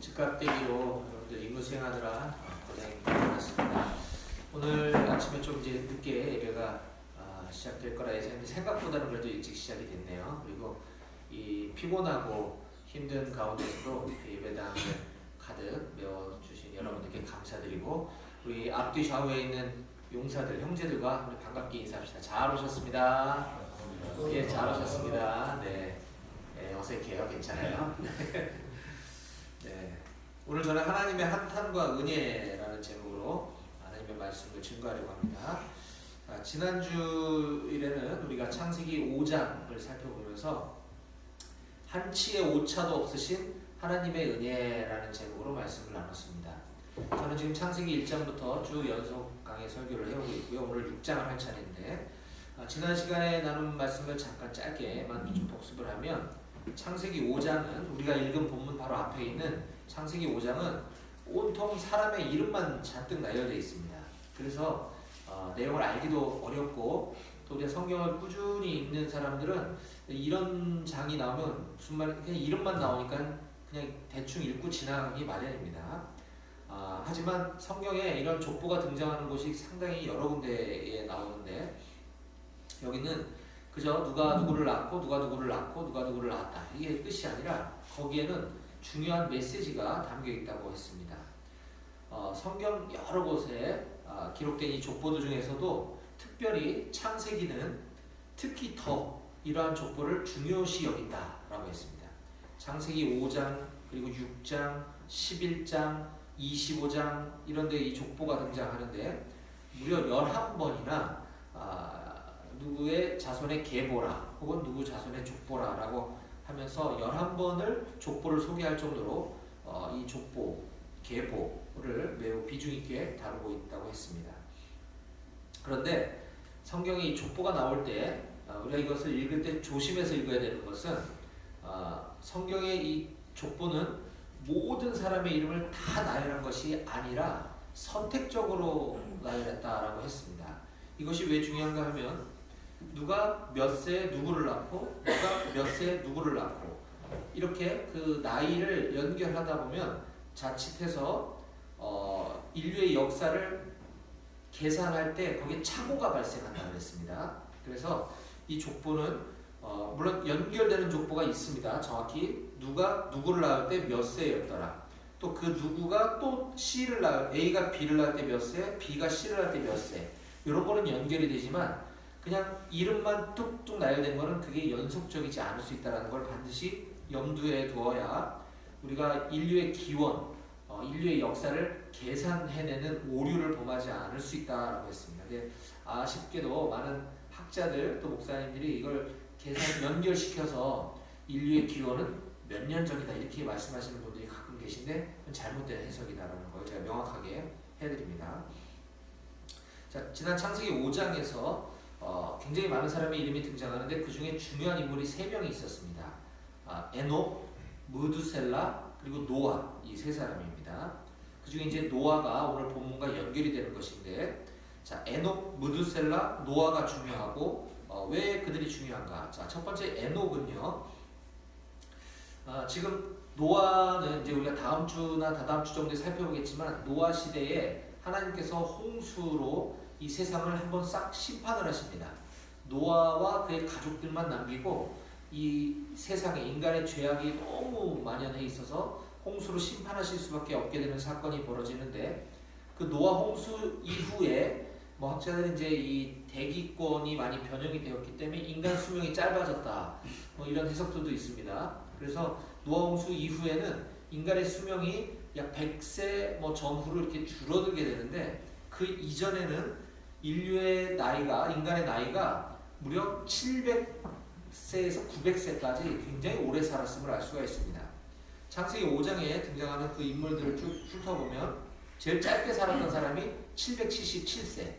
즉각되기로 여러분들 임무 수행하느라 고생이 많았습니다. 오늘 아침에 좀 이제 늦게 예배가 시작될 거라 예상했는데 생각보다는 그래도 일찍 시작이 됐네요. 그리고 이 피곤하고 힘든 가운데서도 예배당을 가득 메워주신 여러분들께 감사드리고, 우리 앞뒤 좌우에 있는 용사들, 형제들과 우리 반갑게 인사합시다. 잘 오셨습니다. 예, 잘 오셨습니다. 네, 어색해요. 괜찮아요. 네, 오늘 저는 하나님의 한탄과 은혜라는 제목으로 하나님의 말씀을 증거하려고 합니다. 지난주일에는 우리가 창세기 5장을 살펴보면서 한치의 오차도 없으신 하나님의 은혜라는 제목으로 말씀을 나눴습니다. 저는 지금 창세기 1장부터 쭉 연속 강의 설교를 해오고 있고요. 오늘 6장을 할 차례인데, 지난 시간에 나눈 말씀을 잠깐 짧게만 좀 복습을 하면, 창세기 5장은 우리가 읽은 본문 바로 앞에 있는 창세기 5장은 온통 사람의 이름만 잔뜩 나열되어 있습니다. 그래서 내용을 알기도 어렵고, 또 우리가 성경을 꾸준히 읽는 사람들은 이런 장이 나오면 무슨 말, 그냥 이름만 나오니까 그냥 대충 읽고 지나가기 마련입니다. 하지만 성경에 이런 족보가 등장하는 곳이 상당히 여러 군데에 나오는데, 여기는 그저 누가 누구를 낳고 누가 누구를 낳고 누가 누구를 낳았다, 이게 끝이 아니라 거기에는 중요한 메시지가 담겨 있다고 했습니다. 성경 여러 곳에 기록된 이 족보들 중에서도 특별히 창세기는 특히 더 이러한 족보를 중요시 여긴다라고 했습니다. 창세기 5장, 그리고 6장, 11장, 25장 이런 데 이 족보가 등장하는데, 무려 11번이나 누구의 자손의 계보라 혹은 누구 자손의 족보라 라고 하면서 11번을 족보를 소개할 정도로 이 족보, 계보를 매우 비중 있게 다루고 있다고 했습니다. 그런데 성경에 이 족보가 나올 때 우리가 이것을 읽을 때 조심해서 읽어야 되는 것은, 성경의 이 족보는 모든 사람의 이름을 다 나열한 것이 아니라 선택적으로 나열했다라고 했습니다. 이것이 왜 중요한가 하면, 누가 몇 세에 누구를 낳고 누가 몇 세에 누구를 낳고 이렇게 그 나이를 연결하다 보면 자칫해서 인류의 역사를 계산할 때 거기에 착오가 발생한다고 했습니다. 그래서 이 족보는 물론 연결되는 족보가 있습니다. 정확히 누가 누구를 낳을 때 몇 세였더라, 또 그 누구가 또 C를 A가 B를 낳을 때 몇 세, B가 C를 낳을 때 몇 세, 이런 거는 연결이 되지만 그냥 이름만 뚝뚝 나열된 거는 그게 연속적이지 않을 수 있다는 걸 반드시 염두에 두어야 우리가 인류의 기원, 인류의 역사를 계산해내는 오류를 범하지 않을 수 있다고 했습니다. 근데 아쉽게도 많은 학자들 또 목사님들이 이걸 계산 연결시켜서 인류의 기원은 몇 년 전이다 이렇게 말씀하시는 분들이 가끔 계신데, 그건 잘못된 해석이다라는 걸 제가 명확하게 해드립니다. 자, 지난 창세기 5장에서 굉장히 많은 사람의 이름이 등장하는데 그 중에 중요한 인물이 3명이 있었습니다. 에녹, 무두셀라, 그리고 노아, 이 3사람입니다. 그 중에 이제 노아가 오늘 본문과 연결이 되는 것인데, 자, 에녹, 무두셀라, 노아가 중요하고 왜 그들이 중요한가? 자, 첫 번째 에녹은요, 지금 노아는 이제 우리가 다음 주나 다다음 주 정도에 살펴보겠지만, 노아 시대에 하나님께서 홍수로 이 세상을 한번 싹 심판을 하십니다. 노아와 그의 가족들만 남기고 이 세상에 인간의 죄악이 너무 만연해 있어서 홍수로 심판하실 수밖에 없게 되는 사건이 벌어지는데, 그 노아 홍수 이후에 학자들은 이제 이 대기권이 많이 변형이 되었기 때문에 인간 수명이 짧아졌다, 이런 해석들도 있습니다. 그래서 노아 홍수 이후에는 인간의 수명이 약 100세 전후로 이렇게 줄어들게 되는데, 그 이전에는 인류의 나이가, 인간의 나이가 무려 700세에서 900세까지 굉장히 오래 살았음을 알 수가 있습니다. 창세기 5장에 등장하는 그 인물들을 쭉 훑어보면 제일 짧게 살았던 사람이 777세,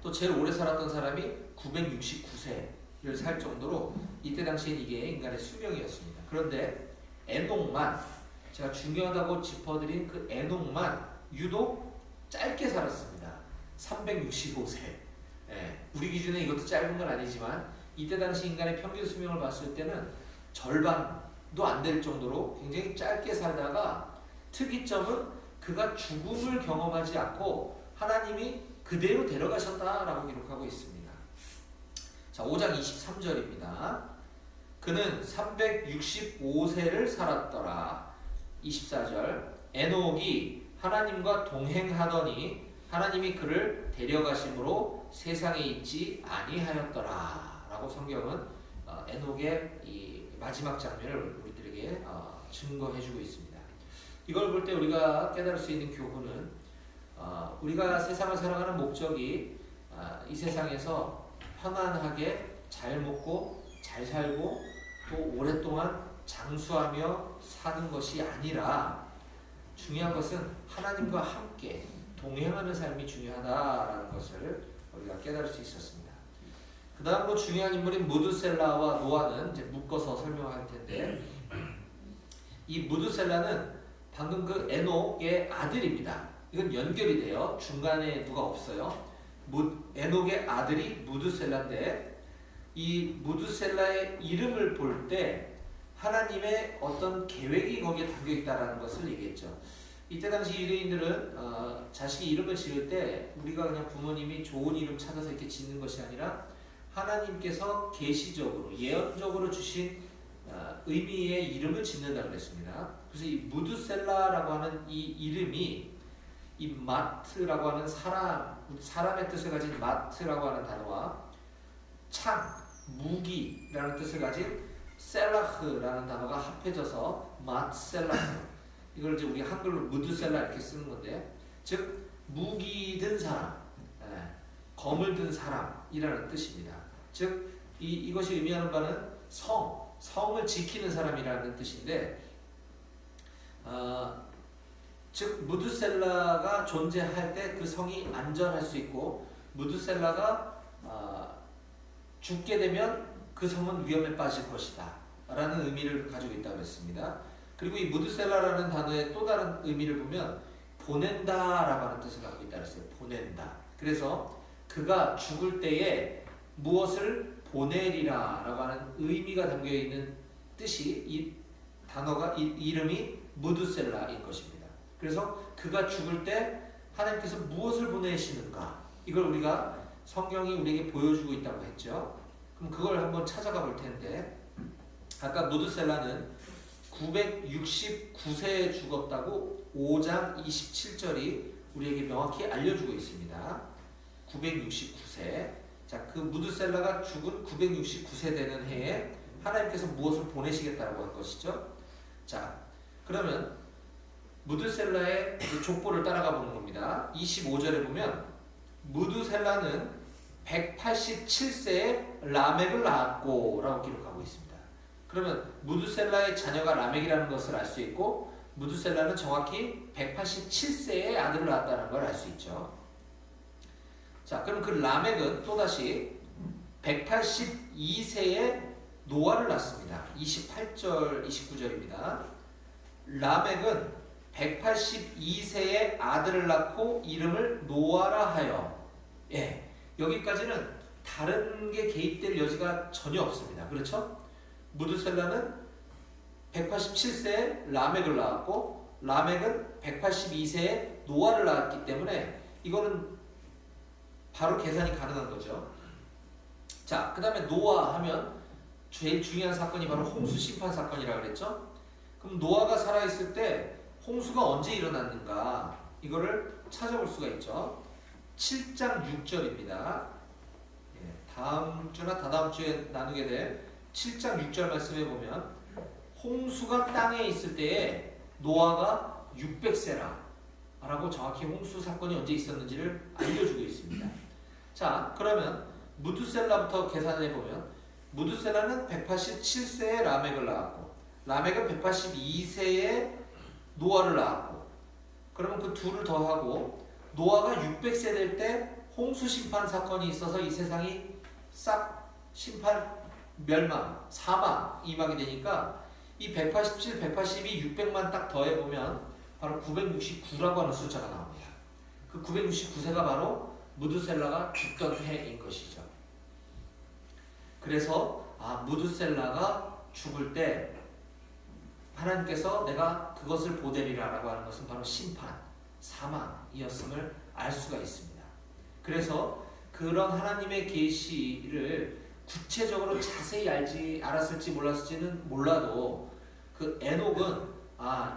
또 제일 오래 살았던 사람이 969세를 살 정도로 이때 당시엔 이게 인간의 수명이었습니다. 그런데 에녹만, 제가 중요하다고 짚어드린 그 에녹만 유독 짧게 살았습니다. 365세. 우리 기준에 이것도 짧은 건 아니지만 이때 당시 인간의 평균 수명을 봤을 때는 절반 안 될 정도로 굉장히 짧게 살다가 특이점은 그가 죽음을 경험하지 않고 하나님이 그대로 데려가셨다라고 기록하고 있습니다. 자, 5장 23절입니다. 그는 365세를 살았더라. 24절 에녹이 하나님과 동행하더니 하나님이 그를 데려가심으로 세상에 있지 아니하였더라 라고 성경은 에녹의 이 마지막 장면을 우리들에게 증거해주고 있습니다. 이걸 볼 때 우리가 깨달을 수 있는 교훈은 우리가 세상을 살아가는 목적이 이 세상에서 편안하게 잘 먹고 잘 살고 또 오랫동안 장수하며 사는 것이 아니라 중요한 것은 하나님과 함께 동행하는 삶이 중요하다라는 것을 우리가 깨달을 수 있었습니다. 그 다음으로 중요한 인물인 무드셀라와 노아는 이제 묶어서 설명할 텐데, 이 무드셀라는 방금 그 에녹의 아들입니다. 이건 연결이 돼요. 중간에 누가 없어요. 에녹의 아들이 무드셀라인데, 이 무드셀라의 이름을 볼 때 하나님의 어떤 계획이 거기에 담겨 있다라는 것을 얘기했죠. 이때 당시 유대인들은 자식이 이름을 지을 때 우리가 그냥 부모님이 좋은 이름 찾아서 이렇게 짓는 것이 아니라 하나님께서 계시적으로 예언적으로 주신 의미의 이름을 짓는다고 그랬습니다. 그래서 이 무드셀라라고 하는 이 이름이 이 마트라고 하는 사람의 뜻을 가진 마트라고 하는 단어와 창, 무기라는 뜻을 가진 셀라흐라는 단어가 합해져서 마트셀라흐, 이걸 이제 우리 한글로 무드셀라 이렇게 쓰는 건데, 즉 무기 든 사람, 검을 든 사람이라는 뜻입니다. 즉 이것이 의미하는 바는 성을 지키는 사람이라는 뜻인데, 즉 무드셀라가 존재할 때 그 성이 안전할 수 있고, 무드셀라가 죽게 되면 그 성은 위험에 빠질 것이다 라는 의미를 가지고 있다고 했습니다. 그리고 이 무드셀라라는 단어의 또 다른 의미를 보면 보낸다 라고 하는 뜻을 갖고 있다고 했어요. 보낸다. 그래서 그가 죽을 때에 무엇을 보내리라 라고 하는 의미가 담겨있는 뜻이, 이 단어가, 이 이름이 무드셀라인 것입니다. 그래서 그가 죽을 때 하나님께서 무엇을 보내시는가, 이걸 우리가 성경이 우리에게 보여주고 있다고 했죠. 그럼 그걸 한번 찾아가 볼 텐데, 아까 무드셀라는 969세에 죽었다고 5장 27절이 우리에게 명확히 알려주고 있습니다. 969세. 자, 그 무드셀라가 죽은 969세 되는 해에 하나님께서 무엇을 보내시겠다고 한 것이죠. 자, 그러면 무드셀라의 그 족보를 따라가 보는 겁니다. 25절에 보면 무드셀라는 187세에 라멕을 낳았고 라고 기록하고 있습니다. 그러면 무드셀라의 자녀가 라멕이라는 것을 알 수 있고, 무드셀라는 정확히 187세에 아들을 낳았다는 걸 알 수 있죠. 자, 그럼 그 라멕은 또다시 182세에 노아를 낳습니다. 28절, 29절입니다. 라멕은 182세에 아들을 낳고 이름을 노아라 하여. 여기까지는 다른 게 개입될 여지가 전혀 없습니다. 그렇죠? 무드셀라는 187세에 라멕을 낳았고, 라멕은 182세에 노아를 낳았기 때문에 이거는 바로 계산이 가능한 거죠. 자, 그 다음에 노아 하면 제일 중요한 사건이 바로 홍수 심판 사건이라고 그랬죠? 그럼 노아가 살아있을 때 홍수가 언제 일어났는가, 이거를 찾아볼 수가 있죠. 7장 6절입니다. 다음 주나 다다음 주에 나누게 될 7장 6절 말씀에 보면 홍수가 땅에 있을 때에 노아가 600세라 라고 정확히 홍수 사건이 언제 있었는지를 알려주고 있습니다. 자, 그러면 무드셀라부터 계산해 보면 무드셀라는 187세에 라멕을 낳았고, 라멕은 182세에 노아를 낳았고, 그러면 그 둘을 더하고 노아가 600세 될 때 홍수 심판 사건이 있어서 이 세상이 싹 심판, 멸망, 사망, 임하게 되니까 이 187, 182, 600만 딱 더해보면 바로 969라고 하는 숫자가 나옵니다. 그 969세가 바로 무드셀라가 죽던 해인 것이죠. 그래서 무드셀라가 죽을 때 하나님께서 내가 그것을 보되리라라고 하는 것은 바로 심판, 사망이었음을 알 수가 있습니다. 그래서 그런 하나님의 계시를 구체적으로 자세히 알았을지 몰랐을지는 몰라도 그 에녹은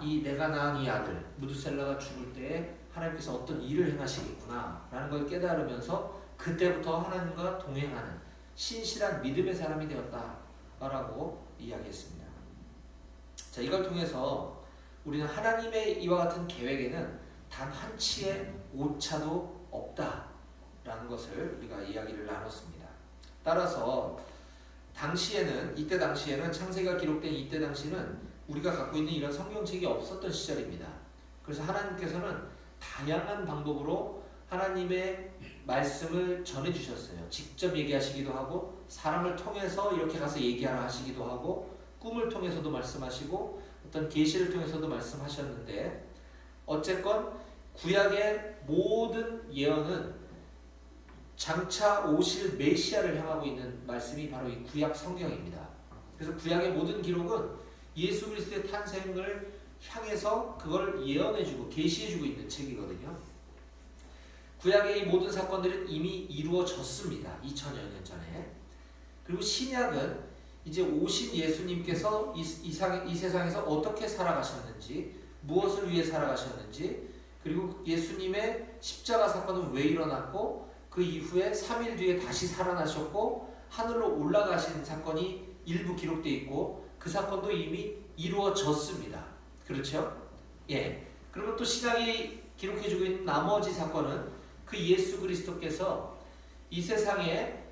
이 내가 낳은 이 아들 무두셀라가 죽을 때에 하나님께서 어떤 일을 행하시겠구나 라는 걸 깨달으면서 그때부터 하나님과 동행하는 신실한 믿음의 사람이 되었다라고 이야기했습니다. 자, 이걸 통해서 우리는 하나님의 이와 같은 계획에는 단 한치의 오차도 없다라는 것을 우리가 이야기를 나눴습니다. 따라서 이때 당시에는 창세기가 기록된 이때 당시는 우리가 갖고 있는 이런 성경책이 없었던 시절입니다. 그래서 하나님께서는 다양한 방법으로 하나님의 말씀을 전해주셨어요. 직접 얘기하시기도 하고 사람을 통해서 이렇게 가서 얘기하라 하시기도 하고 꿈을 통해서도 말씀하시고 어떤 계시를 통해서도 말씀하셨는데 어쨌건 구약의 모든 예언은 장차 오실 메시아를 향하고 있는 말씀이 바로 이 구약 성경입니다. 그래서 구약의 모든 기록은 예수 그리스도의 탄생을 향해서 그걸 예언해주고 계시해주고 있는 책이거든요. 구약의 이 모든 사건들은 이미 이루어졌습니다. 2000여 년 전에. 그리고 신약은 이제 오신 예수님께서 이 세상에서 어떻게 살아가셨는지, 무엇을 위해 살아가셨는지, 그리고 예수님의 십자가 사건은 왜 일어났고 그 이후에 3일 뒤에 다시 살아나셨고 하늘로 올라가신 사건이 일부 기록되어 있고 그 사건도 이미 이루어졌습니다. 그렇죠? 예. 그리고 또 신약이 기록해주고 있는 나머지 사건은 그 예수 그리스도께서 이 세상에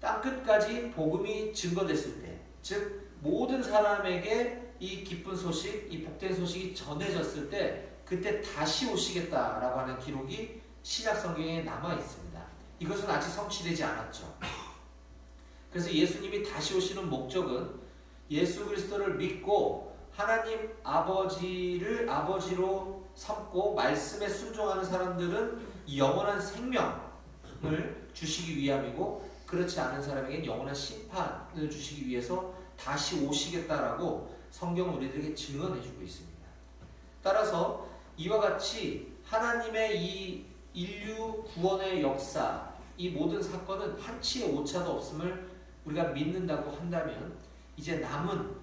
땅끝까지 복음이 증거됐을 때, 즉 모든 사람에게 이 기쁜 소식, 이 복된 소식이 전해졌을 때 그때 다시 오시겠다라고 하는 기록이 신약 성경에 남아 있습니다. 이것은 아직 성취되지 않았죠. 그래서 예수님이 다시 오시는 목적은 예수 그리스도를 믿고 하나님 아버지를 아버지로 삼고 말씀에 순종하는 사람들은 영원한 생명을 주시기 위함이고 그렇지 않은 사람에게는 영원한 심판을 주시기 위해서 다시 오시겠다라고 성경은 우리들에게 증언해주고 있습니다. 따라서 이와 같이 하나님의 이 인류 구원의 역사, 이 모든 사건은 한치의 오차도 없음을 우리가 믿는다고 한다면 이제 남은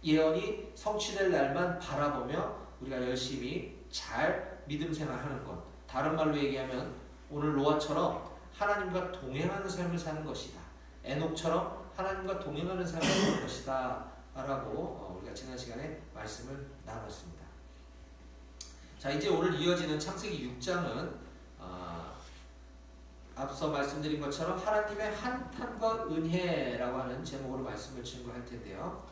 예언이 성취될 날만 바라보며 우리가 열심히 잘 믿음 생활하는 것, 다른 말로 얘기하면 오늘 노아처럼 하나님과 동행하는 삶을 사는 것이다. 에녹처럼 하나님과 동행하는 삶을 사는 것이다 라고 우리가 지난 시간에 말씀을 나눴습니다. 자, 이제 오늘 이어지는 창세기 6장은 앞서 말씀드린 것처럼 하나님의 한탄과 은혜라고 하는 제목으로 말씀을 증거할 텐데요.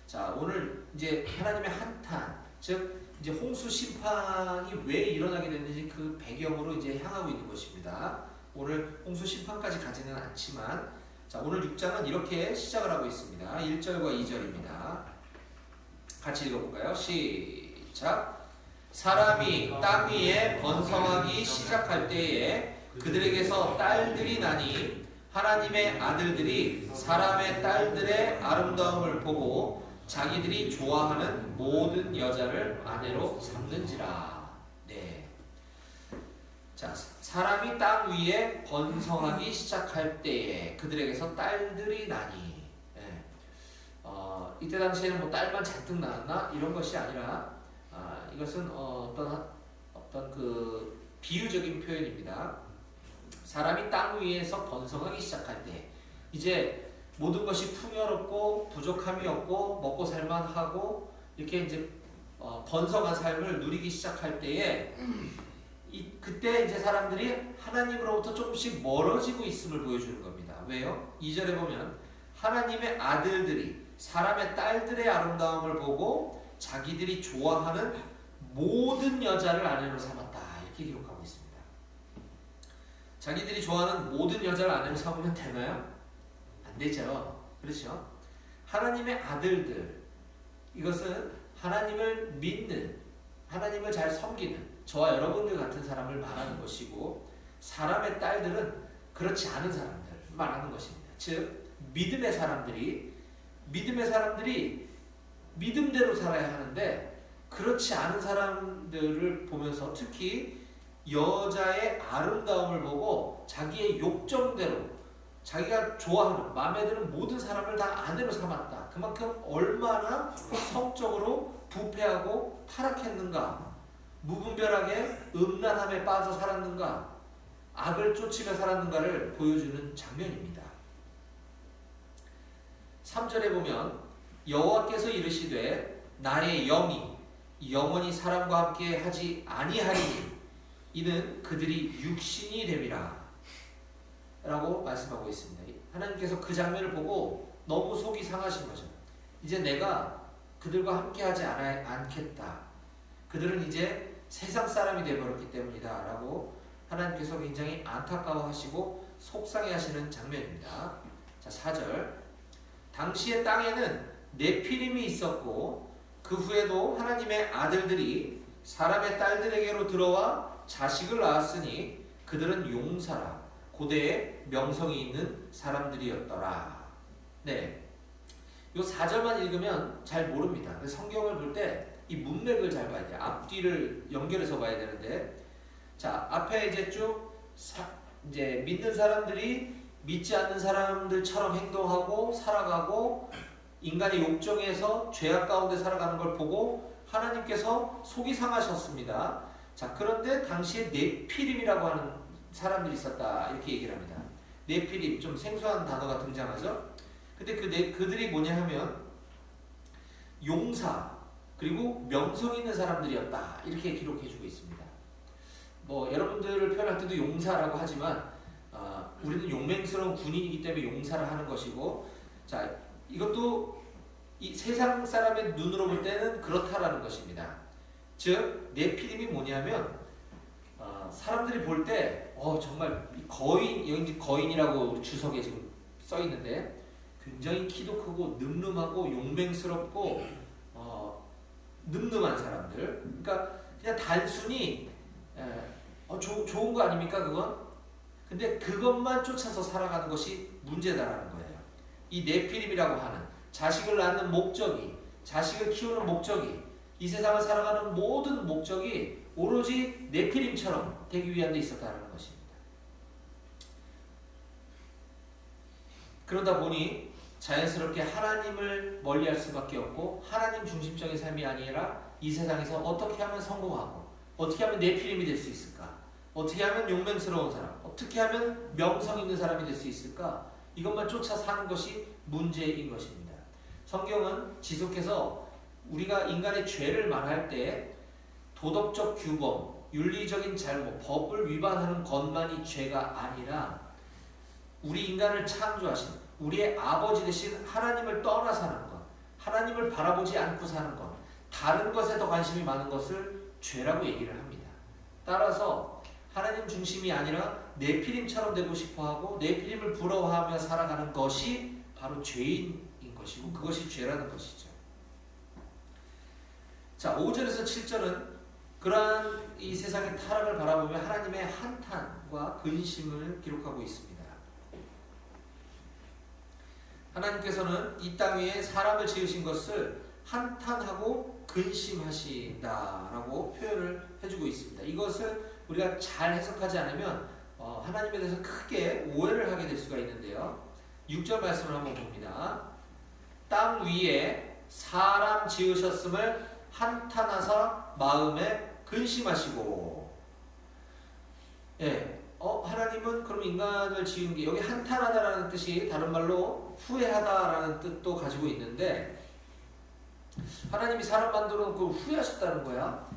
자, 오늘 이제 하나님의 한탄, 즉 이제 홍수 심판이 왜 일어나게 됐는지 그 배경으로 이제 향하고 있는 것입니다. 오늘 홍수 심판까지 가지는 않지만, 자, 오늘 6장은 이렇게 시작을 하고 있습니다. 1절과 2절입니다. 같이 읽어볼까요? 시작. 사람이 땅 위에 번성하기 시작할 때에 그들에게서 딸들이 나니 하나님의 아들들이 사람의 딸들의 아름다움을 보고 자기들이 좋아하는 모든 여자를 아내로 삼는지라. 네. 자, 사람이 땅 위에 번성하기 시작할 때에 그들에게서 딸들이 나니. 네. 이때 당시에는 뭐 딸만 잔뜩 낳았나 이런 것이 아니라 이것은 어떤 그 비유적인 표현입니다. 사람이 땅 위에서 번성하기 시작할 때, 이제 모든 것이 풍요롭고 부족함이 없고 먹고 살만하고 이렇게 이제 번성한 삶을 누리기 시작할 때에 그때 이제 사람들이 하나님으로부터 조금씩 멀어지고 있음을 보여주는 겁니다. 왜요? 2절에 보면 하나님의 아들들이 사람의 딸들의 아름다움을 보고 자기들이 좋아하는 모든 여자를 아내로 삼았다. 이렇게 기록하고 있습니다. 자기들이 좋아하는 모든 여자를 아내로 삼으면 되나요? 안 되죠. 그렇죠? 하나님의 아들들, 이것은 하나님을 믿는, 하나님을 잘 섬기는 저와 여러분들 같은 사람을 말하는 것이고, 사람의 딸들은 그렇지 않은 사람들 말하는 것입니다. 즉 믿음의 사람들이 믿음대로 살아야 하는데 그렇지 않은 사람들을 보면서 특히 여자의 아름다움을 보고 자기의 욕정대로 자기가 좋아하는 마음에 드는 모든 사람을 다 아내로 삼았다. 그만큼 얼마나 성적으로 부패하고 타락했는가, 무분별하게 음란함에 빠져 살았는가, 악을 쫓으며 살았는가를 보여주는 장면입니다. 3절에 보면 여호와께서 이르시되 나의 영이 영원히 사람과 함께 하지 아니하리니 이는 그들이 육신이 됨이라 라고 말씀하고 있습니다. 하나님께서 그 장면을 보고 너무 속이 상하신 거죠. 이제 내가 그들과 함께 하지 않겠다. 그들은 이제 세상 사람이 되어버렸기 때문이다 라고 하나님께서 굉장히 안타까워하시고 속상해하시는 장면입니다. 자, 4절 당시의 땅에는 네피림이 있었고 그 후에도 하나님의 아들들이 사람의 딸들에게로 들어와 자식을 낳았으니 그들은 용사라 고대에 명성이 있는 사람들이었더라. 네, 요 4절만 읽으면 잘 모릅니다. 성경을 볼 때 이 문맥을 잘 봐야 돼요. 앞뒤를 연결해서 봐야 되는데, 자, 앞에 이제 쭉 이제 믿는 사람들이 믿지 않는 사람들처럼 행동하고 살아가고 인간의 욕정에서 죄악 가운데 살아가는 걸 보고 하나님께서 속이 상하셨습니다. 자, 그런데 당시에 네피림이라고 하는 사람들이 있었다 이렇게 얘기를 합니다. 네피림, 좀 생소한 단어가 등장하죠. 근데 그들이 뭐냐 하면 용사 그리고 명성 있는 사람들이었다 이렇게 기록해주고 있습니다. 뭐 여러분들을 표현할 때도 용사라고 하지만 우리는 용맹스러운 군인이기 때문에 용사를 하는 것이고, 자, 이것도 이 세상 사람의 눈으로 볼 때는 그렇다라는 것입니다. 즉 네피림이 뭐냐면 사람들이 볼 때 정말 거인, 여기 거인이라고 주석에 지금 써 있는데 굉장히 키도 크고 늠름하고 용맹스럽고 늠름한 사람들. 그러니까 그냥 단순히 좋은 거 아닙니까 그건? 근데 그것만 쫓아서 살아가는 것이 문제다라는 거예요. 이 네피림이라고 하는 자식을 낳는 목적이, 자식을 키우는 목적이, 이 세상을 살아가는 모든 목적이 오로지 네피림처럼 되기 위한 데 있었다는 것입니다. 그러다 보니 자연스럽게 하나님을 멀리할 수밖에 없고 하나님 중심적인 삶이 아니라 이 세상에서 어떻게 하면 성공하고 어떻게 하면 네피림이 될 수 있을까? 어떻게 하면 용맹스러운 사람, 어떻게 하면 명성 있는 사람이 될 수 있을까? 이것만 쫓아 사는 것이 문제인 것입니다. 성경은 지속해서 우리가 인간의 죄를 말할 때 도덕적 규범, 윤리적인 잘못, 법을 위반하는 것만이 죄가 아니라 우리 인간을 창조하신 우리의 아버지 되신 하나님을 떠나 사는 것, 하나님을 바라보지 않고 사는 것, 다른 것에 더 관심이 많은 것을 죄라고 얘기를 합니다. 따라서 하나님 중심이 아니라 네피림처럼 되고 싶어하고 네피림을 부러워하며 살아가는 것이 바로 죄인인 것이고 그것이 죄라는 것이죠. 자, 5절에서 7절은 그러한 이 세상의 타락을 바라보며 하나님의 한탄과 근심을 기록하고 있습니다. 하나님께서는 이 땅 위에 사람을 지으신 것을 한탄하고 근심하시다라고 표현을 해주고 있습니다. 이것을 우리가 잘 해석하지 않으면 하나님에 대해서 크게 오해를 하게 될 수가 있는데요. 6절 말씀을 한번 봅니다. 땅 위에 사람 지으셨음을 한탄하사 마음에 근심하시고. 예, 하나님은 그럼 인간을 지은 게 여기 한탄하다라는 뜻이 다른 말로 후회하다라는 뜻도 가지고 있는데 하나님이 사람 만들어 놓고 후회하셨다는 거야.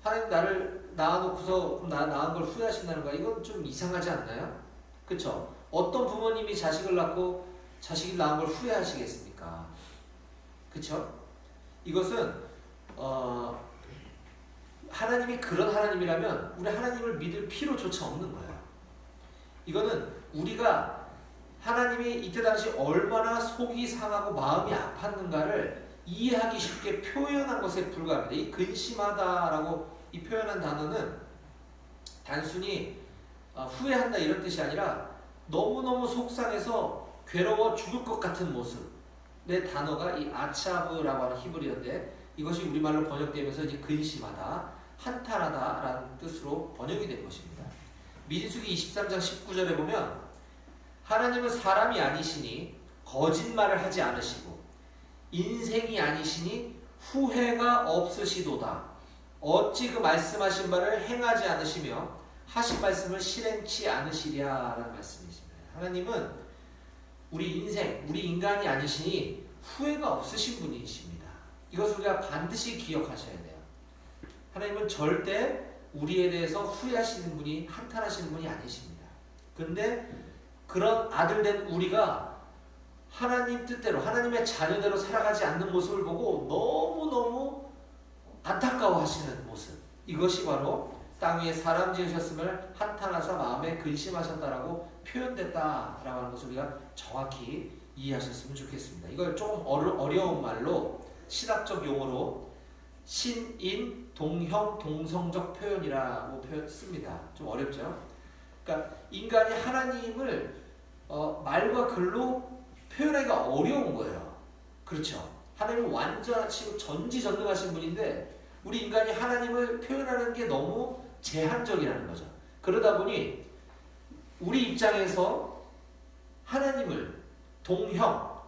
하나님 나를 낳아놓고서 나 낳은 걸 후회하신다는 거야. 이건 좀 이상하지 않나요? 그쵸? 어떤 부모님이 자식을 낳고 자식이 낳은 걸 후회하시겠습니까? 그쵸? 이것은 하나님이 그런 하나님이라면 우리 하나님을 믿을 필요조차 없는 거예요. 이거는 우리가 하나님이 이때 당시 얼마나 속이 상하고 마음이 아팠는가를 이해하기 쉽게 표현한 것에 불과합니다. 이 근심하다라고 이 표현한 단어는 단순히 후회한다 이런 뜻이 아니라 너무너무 속상해서 괴로워 죽을 것 같은 모습, 단어가 이 아차브라고 하는 히브리어인데 이것이 우리말로 번역되면서 이제 근심하다, 한탄하다라는 뜻으로 번역이 된 것입니다. 민수기 23장 19절에 보면 하나님은 사람이 아니시니 거짓말을 하지 않으시고 인생이 아니시니 후회가 없으시도다. 어찌 그 말씀하신 바를 행하지 않으시며 하신 말씀을 실행치 않으시랴라는 말씀이 있습니다. 하나님은 우리 인생, 우리 인간이 아니시니 후회가 없으신 분이십니다. 이것을 우리가 반드시 기억하셔야 돼요. 하나님은 절대 우리에 대해서 후회하시는 분이, 한탄하시는 분이 아니십니다. 그런데 그런 아들된 우리가 하나님 뜻대로, 하나님의 자녀대로 살아가지 않는 모습을 보고 너무너무 안타까워하시는 모습, 이것이 바로 땅 위에 사람 지으셨음을 한탄하사 마음에 근심하셨다라고 표현됐다라고 하는 것을 우리가 정확히 이해하셨으면 좋겠습니다. 이걸 조금 어려운 말로 신학적 용어로 신인, 동형, 동성적 표현이라고 씁니다. 좀 어렵죠? 그러니까 인간이 하나님을 말과 글로 표현하기가 어려운 거예요. 그렇죠? 하나님은 완전하시고 전지전능하신 분인데 우리 인간이 하나님을 표현하는 게 너무 제한적이라는 거죠. 그러다 보니 우리 입장에서 하나님을 동형,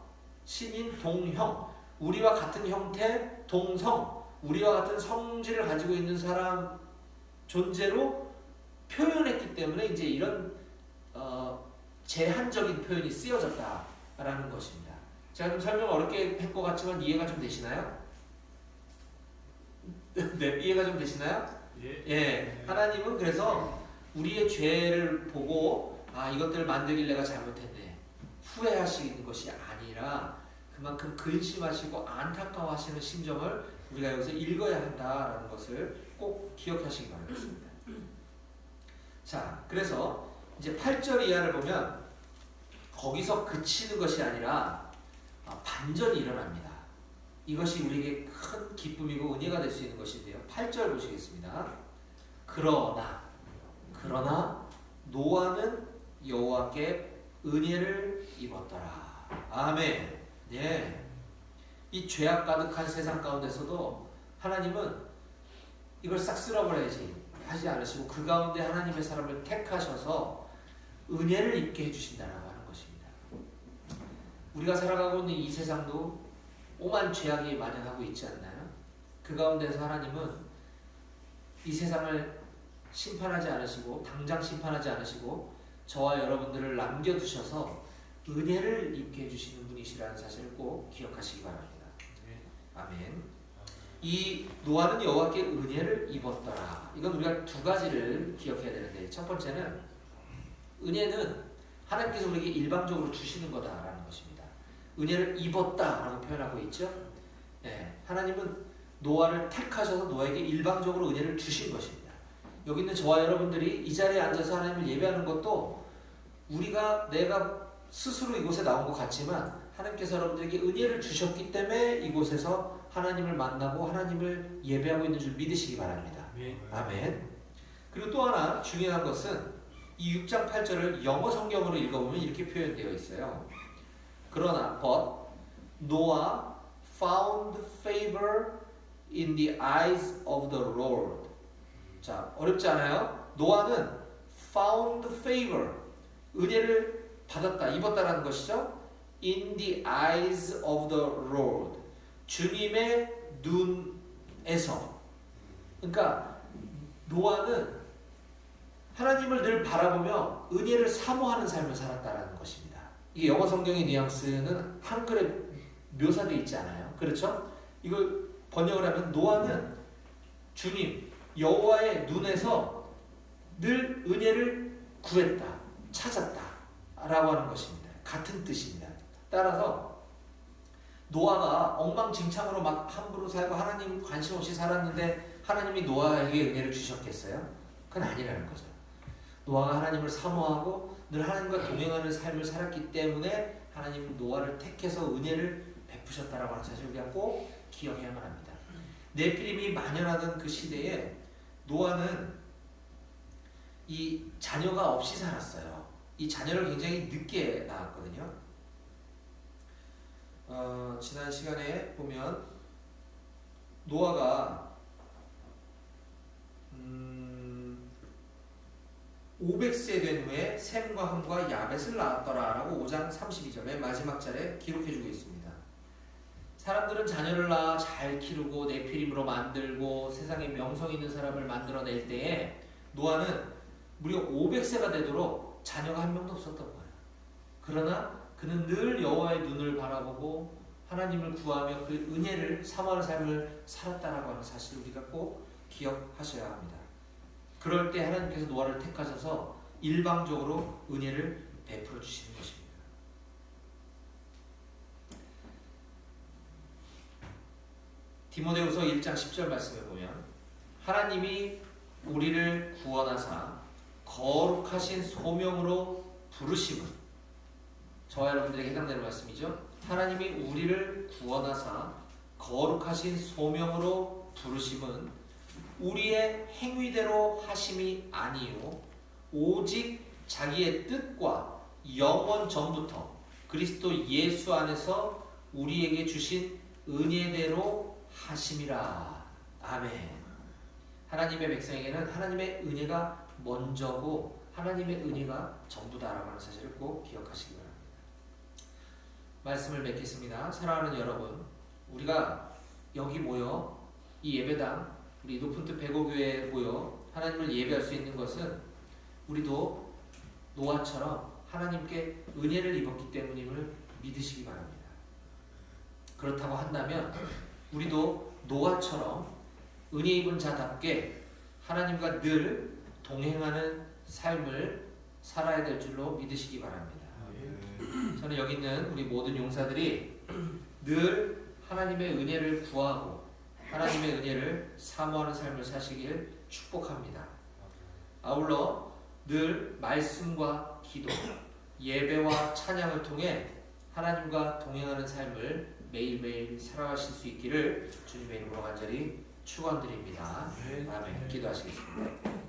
신인, 동형, 우리와 같은 형태, 동성, 우리와 같은 성질을 가지고 있는 사람 존재로 표현했기 때문에 이제 이런 제한적인 표현이 쓰여졌다라는 것입니다. 제가 좀 설명 어렵게 할 것 같지만 이해가 좀 되시나요? 네, 이해가 좀 되시나요? 예. 하나님은 그래서 우리의 죄를 보고 이것들을 만들길 내가 잘못했네 후회하시는 것이 아니라 그만큼 근심하시고 안타까워하시는 심정을 우리가 여기서 읽어야 한다라는 것을 꼭 기억하시기 바라겠습니다. 자, 그래서 이제 8절 이하를 보면 거기서 그치는 것이 아니라 반전이 일어납니다. 이것이 우리에게 큰 기쁨이고 은혜가 될 수 있는 것인데요. 8절 보시겠습니다. 그러나 노아는 여호와께 은혜를 입었더라. 아멘. 예. 이 죄악 가득한 세상 가운데서도 하나님은 이걸 싹 쓸어버려야지 하지 않으시고 그 가운데 하나님의 사람을 택하셔서 은혜를 입게 해주신다라고 하는 것입니다. 우리가 살아가고 있는 이 세상도 오만 죄악이 만연하고 있지 않나요? 그 가운데서 하나님은 이 세상을 심판하지 않으시고 당장 심판하지 않으시고 저와 여러분들을 남겨두셔서 은혜를 입게 해주시는 분이시라는 사실을 꼭 기억하시기 바랍니다. 아멘. 이 노아는 여호와께 은혜를 입었더라. 이건 우리가 두 가지를 기억해야 되는데 첫 번째는 은혜는 하나님께서 우리에게 일방적으로 주시는 거다라는 것입니다. 은혜를 입었다라고 표현하고 있죠. 예, 하나님은 노아를 택하셔서 노아에게 일방적으로 은혜를 주신 것입니다. 여기 있는 저와 여러분들이 이 자리에 앉아서 하나님을 예배하는 것도 내가 스스로 이곳에 나온 것 같지만 하나님께서 여러분들에게 은혜를 주셨기 때문에 이곳에서 하나님을 만나고 하나님을 예배하고 있는 줄 믿으시기 바랍니다. 아멘. 그리고 또 하나 중요한 것은 이 6장 8절을 영어 성경으로 읽어보면 이렇게 표현되어 있어요. 그러나 but Noah found favor in the eyes of the Lord. 자, 어렵지 않아요? 노아는 found favor, 은혜를 받았다, 입었다라는 것이죠. In the eyes of the Lord, 주님의 눈에서. 그러니까 노아는 하나님을 늘 바라보며 은혜를 사모하는 삶을 살았다라는 것입니다. 이게 영어 성경의 뉘앙스는 한글에 묘사되어 있지 않아요. 그렇죠? 이걸 번역을 하면 노아는 주님 여호와의 눈에서 늘 은혜를 구했다, 찾았다 라고 하는 것입니다. 같은 뜻입니다. 따라서 노아가 엉망진창으로 막 함부로 살고 하나님 관심 없이 살았는데 하나님이 노아에게 은혜를 주셨겠어요? 그건 아니라는 거죠. 노아가 하나님을 사모하고 늘 하나님과 동행하는 삶을 살았기 때문에 하나님 노아를 택해서 은혜를 베푸셨다라고 하는 사실을 우리가 꼭 기억해야만 합니다. 네피림이 만연하던 그 시대에 노아는 이 자녀가 없이 살았어요. 이 자녀를 굉장히 늦게 낳았거든요. 지난 시간에 보면 노아가 500세 된 후에 셈과 함과 야벳을 낳았더라 라고 5장 32절 맨 마지막 절에 기록해주고 있습니다. 사람들은 자녀를 낳아 잘 키우고 네피림으로 만들고 세상에 명성 있는 사람을 만들어낼 때에 노아는 무려 500세가 되도록 자녀가 한 명도 없었던 거예요. 그러나 그는 늘 여호와의 눈을 바라보고 하나님을 구하며 그 은혜를 사모하는 삶을 살았다라고 하는 사실을 우리가 꼭 기억하셔야 합니다. 그럴 때 하나님께서 노아를 택하셔서 일방적으로 은혜를 베풀어 주시는 것입니다. 디모데후서 1장 10절 말씀에 보면 하나님이 우리를 구원하사 거룩하신 소명으로 부르심은, 저와 여러분들에게 해당되는 말씀이죠. 하나님이 우리를 구원하사 거룩하신 소명으로 부르심은 우리의 행위대로 하심이 아니요 오직 자기의 뜻과 영원 전부터 그리스도 예수 안에서 우리에게 주신 은혜대로 하심이라. 아멘. 하나님의 백성에게는 하나님의 은혜가 먼저고 하나님의 은혜가 전부다라고 하는 사실을 꼭 기억하시기 바랍니다. 말씀을 맺겠습니다. 사랑하는 여러분, 우리가 여기 모여 이 예배당, 우리 높은뜻 백오교회에 모여 하나님을 예배할 수 있는 것은 우리도 노아처럼 하나님께 은혜를 입었기 때문임을 믿으시기 바랍니다. 그렇다고 한다면 우리도 노아처럼 은혜 입은 자답게 하나님과 늘 동행하는 삶을 살아야 될 줄로 믿으시기 바랍니다. 저는 여기 있는 우리 모든 용사들이 늘 하나님의 은혜를 구하고 하나님의 은혜를 사모하는 삶을 사시길 축복합니다. 아울러 늘 말씀과 기도, 예배와 찬양을 통해 하나님과 동행하는 삶을 매일매일 살아가실 수 있기를 주님의 이름으로 간절히 축원드립니다. 아멘. 기도하시겠습니다.